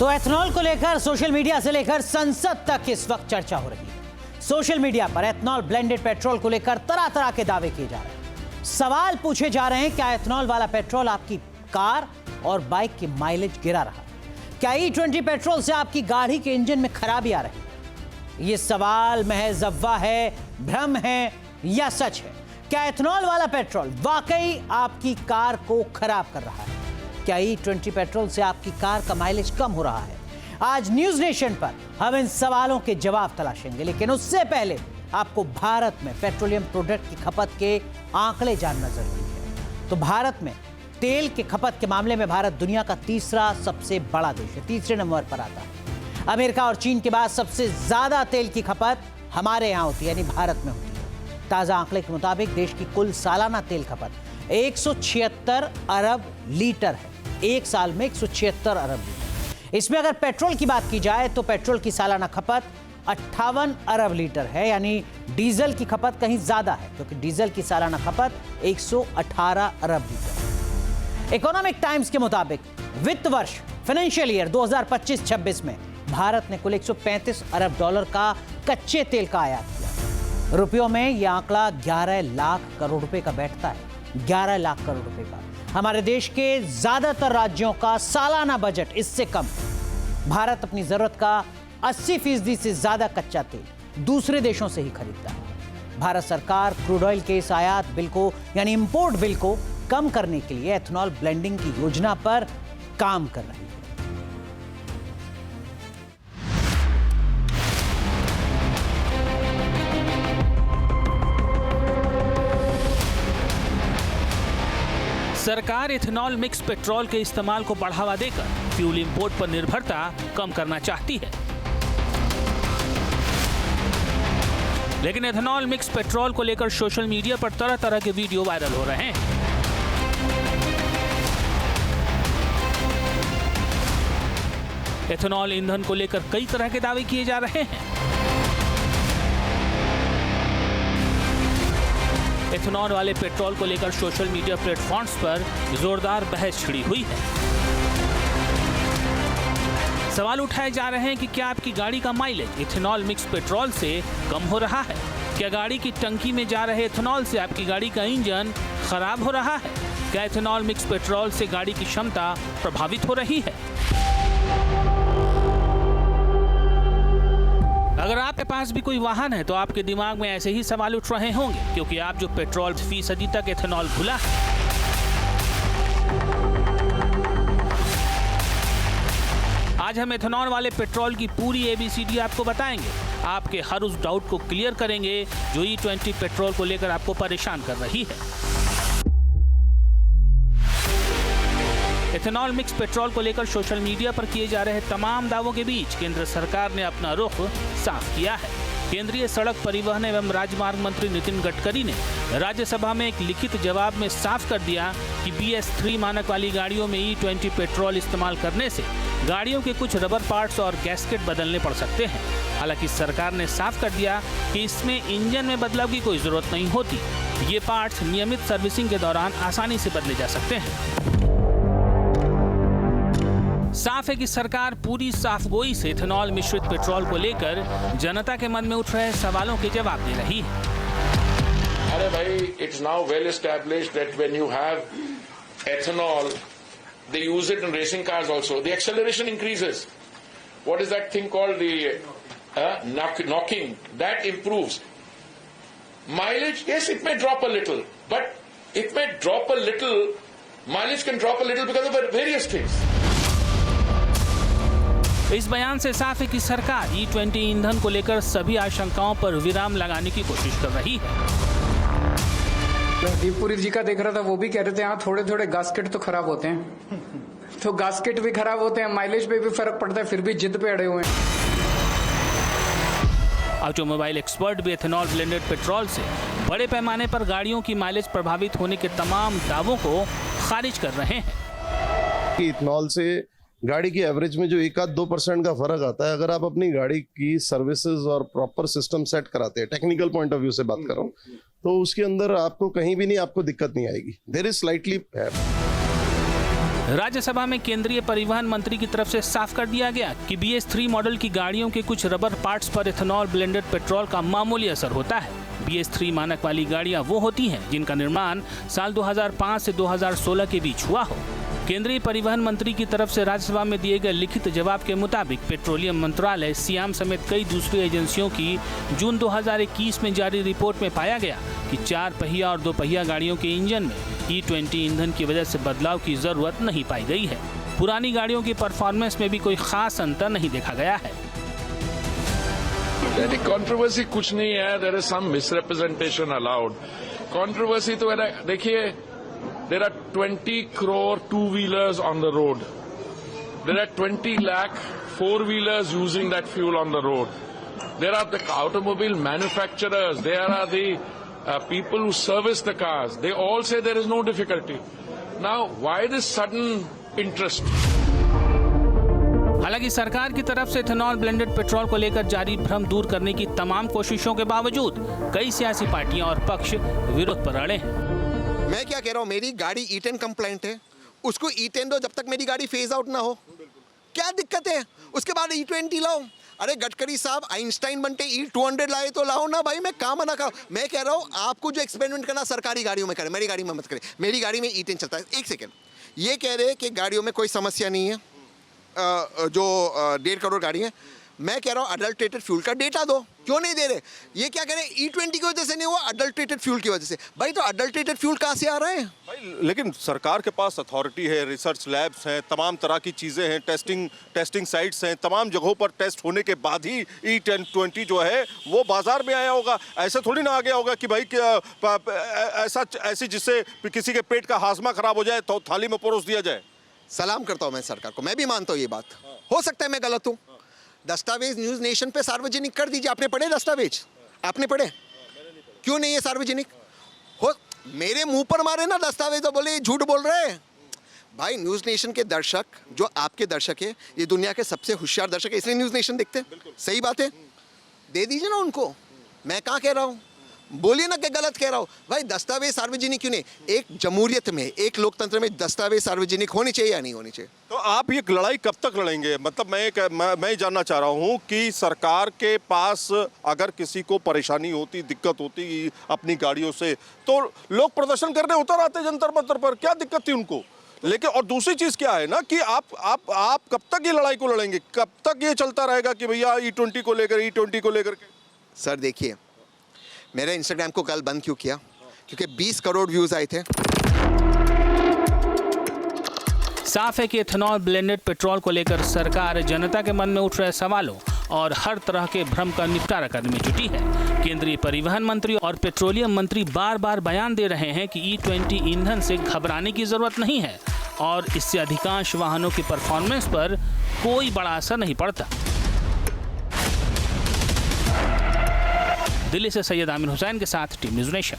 तो एथेनॉल को लेकर सोशल मीडिया से लेकर संसद तक इस वक्त चर्चा हो रही है। सोशल मीडिया पर एथेनॉल ब्लेंडेड पेट्रोल को लेकर तरह तरह के दावे किए जा रहे हैं। सवाल पूछे जा रहे हैं, क्या एथेनॉल वाला पेट्रोल आपकी कार और बाइक की माइलेज गिरा रहा है? क्या E20 पेट्रोल से आपकी गाड़ी के इंजन में खराबी आ रही है? ये सवाल महज अफवाह है, भ्रम है या सच है? क्या एथेनॉल वाला पेट्रोल वाकई आपकी कार को खराब कर रहा है? क्या E20 पेट्रोल से आपकी कार का माइलेज कम हो रहा है? आज न्यूज नेशन पर हम इन सवालों के जवाब तलाशेंगे, लेकिन उससे पहले आपको भारत में पेट्रोलियम प्रोडक्ट की खपत के आंकड़े जानना जरूरी है। तो भारत में तेल के खपत के मामले में भारत दुनिया का तीसरा सबसे बड़ा देश है, तीसरे नंबर पर आता है। अमेरिका और चीन के बाद सबसे ज्यादा तेल की खपत हमारे यहाँ होती है, यानी भारत में होती है। ताजा आंकड़े के मुताबिक देश की कुल सालाना तेल खपत 176 अरब लीटर है। एक साल में 176 अरब लीटर। इसमें अगर पेट्रोल की बात की जाए तो पेट्रोल की सालाना खपत 58 अरब लीटर है, यानी डीजल की खपत कहीं ज्यादा है, क्योंकि डीजल की सालाना खपत 118 अरब लीटर। इकोनॉमिक टाइम्स के मुताबिक वित्त वर्ष फाइनेंशियल ईयर 2025-26 में भारत ने कुल 135 अरब डॉलर का कच्चे तेल का आयात किया। रुपयों में यह आंकड़ा 11 लाख करोड़ रुपए का बैठता है। 11 लाख करोड़ रुपए का। हमारे देश के ज्यादातर राज्यों का सालाना बजट इससे कम। भारत अपनी जरूरत का 80% से ज्यादा कच्चा तेल दूसरे देशों से ही खरीदता है। भारत सरकार क्रूड ऑयल के इस आयात बिल को यानी इंपोर्ट बिल को कम करने के लिए एथेनॉल ब्लेंडिंग की योजना पर काम कर रही है। सरकार इथेनॉल मिक्स पेट्रोल के इस्तेमाल को बढ़ावा देकर फ्यूल इंपोर्ट पर निर्भरता कम करना चाहती है। लेकिन इथेनॉल मिक्स पेट्रोल को लेकर सोशल मीडिया पर तरह तरह के वीडियो वायरल हो रहे हैं। इथेनॉल ईंधन को लेकर कई तरह के दावे किए जा रहे हैं। इथेनॉल वाले पेट्रोल को लेकर सोशल मीडिया प्लेटफॉर्म्स पर जोरदार बहस छिड़ी हुई है। सवाल उठाए जा रहे हैं कि क्या आपकी गाड़ी का माइलेज इथेनॉल मिक्स पेट्रोल से कम हो रहा है? क्या गाड़ी की टंकी में जा रहे इथेनॉल से आपकी गाड़ी का इंजन खराब हो रहा है? क्या इथेनॉल मिक्स पेट्रोल से गाड़ी की क्षमता प्रभावित हो रही है? अगर आपके पास भी कोई वाहन है तो आपके दिमाग में ऐसे ही सवाल उठ रहे होंगे, क्योंकि आप जो पेट्रोल फीसदी तक इथेनॉल घुला है। आज हम इथेनॉल वाले पेट्रोल की पूरी ABCD आपको बताएंगे। आपके हर उस डाउट को क्लियर करेंगे जो E20 पेट्रोल को लेकर आपको परेशान कर रही है। इथेनॉल मिक्स पेट्रोल को लेकर सोशल मीडिया पर किए जा रहे तमाम दावों के बीच केंद्र सरकार ने अपना रुख साफ किया है। केंद्रीय सड़क परिवहन एवं राजमार्ग मंत्री नितिन गडकरी ने राज्यसभा में एक लिखित जवाब में साफ कर दिया कि BS3 मानक वाली गाड़ियों में E20 पेट्रोल इस्तेमाल करने से गाड़ियों के कुछ रबर पार्ट्स और गैस्केट बदलने पड़ सकते हैं। हालांकि सरकार ने साफ कर दिया कि इसमें इंजन में बदलाव की कोई जरूरत नहीं होती। ये पार्ट्स नियमित सर्विसिंग के दौरान आसानी से बदले जा सकते हैं। साफ है कि सरकार पूरी साफगोई से इथेनॉल मिश्रित पेट्रोल को लेकर जनता के मन में उठ रहे सवालों के जवाब दे रही है। अरे भाई, it's now well established that when you have ethanol, they use it in racing cars also. The acceleration increases. What is that thing called? The knocking. That improves. Mileage, yes, it may drop a little, but it may drop a little. Mileage can drop a little because of various things. इस बयान से साफ है कि सरकार E20 ईंधन को लेकर सभी आशंकाओं पर विराम लगाने की कोशिश कर रही है। दीपपुरी जी का देख रहा था, वो भी कह रहे थे हाँ थोड़े थोड़े गास्केट तो खराब होते हैं। तो गास्केट भी खराब होते हैं, माइलेज पे भी फर्क पड़ता है, फिर भी जिद पे अड़े हुए हैं। ऑटोमोबाइल एक्सपर्ट भी इथेनॉल ब्लेंडेड पेट्रोल से बड़े पैमाने पर गाड़ियों की माइलेज प्रभावित होने के तमाम दावों को खारिज कर रहे हैं। इथेनॉल से गाड़ी की एवरेज में जो 1-2% का फर्क आता है, अगर आप अपनी गाड़ी की सर्विसेज और प्रॉपर सिस्टम सेट कराते हैं, टेक्निकल पॉइंट ऑफ व्यू से बात कर रहा हूँ, तो उसके अंदर आपको कहीं भी नहीं आपको दिक्कत नहीं आएगी। देयर इज स्लाइटली राज्यसभा में केंद्रीय परिवहन मंत्री की तरफ से साफ कर दिया गया कि BS3 मॉडल की गाड़ियों के कुछ रबर पार्ट्स पर इथेनॉल ब्लेंडेड पेट्रोल का मामूली असर होता है। BS3 मानक वाली गाड़ियां वो होती हैं जिनका निर्माण साल 2005 से 2016 के बीच हुआ हो। केंद्रीय परिवहन मंत्री की तरफ से राज्यसभा में दिए गए लिखित जवाब के मुताबिक पेट्रोलियम मंत्रालय, सियाम समेत कई दूसरी एजेंसियों की जून 2021 में जारी रिपोर्ट में पाया गया कि 4 पहिया और 2 पहिया गाड़ियों के इंजन में E20 ईंधन की वजह से बदलाव की जरूरत नहीं पाई गई है। पुरानी गाड़ियों की परफॉर्मेंस में भी कोई खास अंतर नहीं देखा गया है। कंट्रोवर्सी कुछ नहीं है, there is some misrepresentation allowed. Controversy तो देखिए, there are 20 crore two-wheelers on the road. There are 20 lakh four-wheelers using that fuel on the road. There are the automobile manufacturers. There are the people who service the cars. They all say there is no difficulty. Now, why this sudden interest? हालांकि सरकार की तरफ से ethanol blended petrol को लेकर जारी भ्रम दूर करने की तमाम कोशिशों के बावजूद कई सियासी पार्टियां और पक्ष विरोध पर अड़े हैं। मैं क्या कह रहा हूँ, मेरी गाड़ी E10 कंप्लाइंट है, उसको E10 दो जब तक मेरी गाड़ी फेज आउट ना हो। क्या दिक्कत है? उसके बाद E20 लाओ। अरे गडकरी साहब आइंस्टाइन बनते E200 लाए तो लाओ ना भाई, मैं काम मना कर। मैं कह रहा हूँ आपको जो एक्सपेरिमेंट करना सरकारी गाड़ियों में करें, मेरी गाड़ी में मत करें। मेरी गाड़ी में E10 चलता है। एक सेकेंड, ये कह रहे हैं कि गाड़ियों में कोई समस्या नहीं है, जो 1.5 करोड़ गाड़ी है। मैं कह रहा हूँ अडल्ट्रेटेड फ्यूल का डेटा दो, क्यों नहीं दे रहे? ये क्या कह रहे हैं E20 की वजह से नहीं हुआ, अडल्ट्रेटेड फ्यूल की वजह से। भाई तो अडल्ट्रेटेड फ्यूल कहाँ से आ रहे हैं भाई? लेकिन सरकार के पास अथॉरिटी है, रिसर्च लैब्स हैं, तमाम तरह की चीज़ें हैं, टेस्टिंग साइट्स हैं, तमाम जगहों पर टेस्ट होने के बाद ही E1020 जो है वो बाजार में आया होगा। ऐसे थोड़ी ना आ गया होगा कि भाई ऐसी जिससे किसी के पेट का हाजमा खराब हो जाए तो थाली में परोस दिया जाए। सलाम करता हूँ मैं सरकार को, मैं भी मानता हूँ ये बात। हो सकता है मैं गलत हूँ। दस्तावेज न्यूज़ नेशन पे सार्वजनिक कर दीजिए। आपने पढ़े दस्तावेज? आपने पढ़े? क्यों नहीं है सार्वजनिक? हो मेरे मुंह पर मारे ना दस्तावेज तो बोले झूठ बोल रहे हैं। भाई न्यूज़ नेशन के दर्शक, जो आपके दर्शक है, ये दुनिया के सबसे होशियार दर्शक है, इसलिए न्यूज़ नेशन देखते हैं। सही बात है, दे दीजिए ना उनको। मैं कहाँ कह रहा हूँ, बोलिए ना कि गलत कह रहा हूँ। भाई दस्तावेज सार्वजनिक क्यों नहीं? एक जमहूरियत में, एक लोकतंत्र में दस्तावेज सार्वजनिक होनी चाहिए या नहीं होनी चाहिए? तो आप ये लड़ाई कब तक लड़ेंगे? मतलब मैं जानना चाह रहा हूँ कि सरकार के पास अगर किसी को परेशानी होती, दिक्कत होती अपनी गाड़ियों से, तो लोग प्रदर्शन करने उतर आते जंतर मंतर पर। क्या दिक्कत थी उनको? लेकिन और दूसरी चीज़ क्या है ना कि आप कब तक ये लड़ाई को लड़ेंगे? कब तक ये चलता रहेगा कि भैया E20 को लेकर के? सर देखिए, मेरे इंस्टाग्राम को कल बंद क्यों किया? क्योंकि 20 करोड़ व्यूज आए थे। साफ है कि इथेनॉल ब्लेंडेड पेट्रोल को लेकर सरकार जनता के मन में उठ रहे सवालों और हर तरह के भ्रम का निपटारा करने में जुटी है। केंद्रीय परिवहन मंत्री और पेट्रोलियम मंत्री बार बार बयान दे रहे हैं कि E20 ईंधन से घबराने की जरूरत नहीं है और इससे अधिकांश वाहनों की परफॉर्मेंस पर कोई बड़ा असर नहीं पड़ता। दिल्ली से सैयद आमिर हुसैन के साथ टीम न्यूज़ नेशन।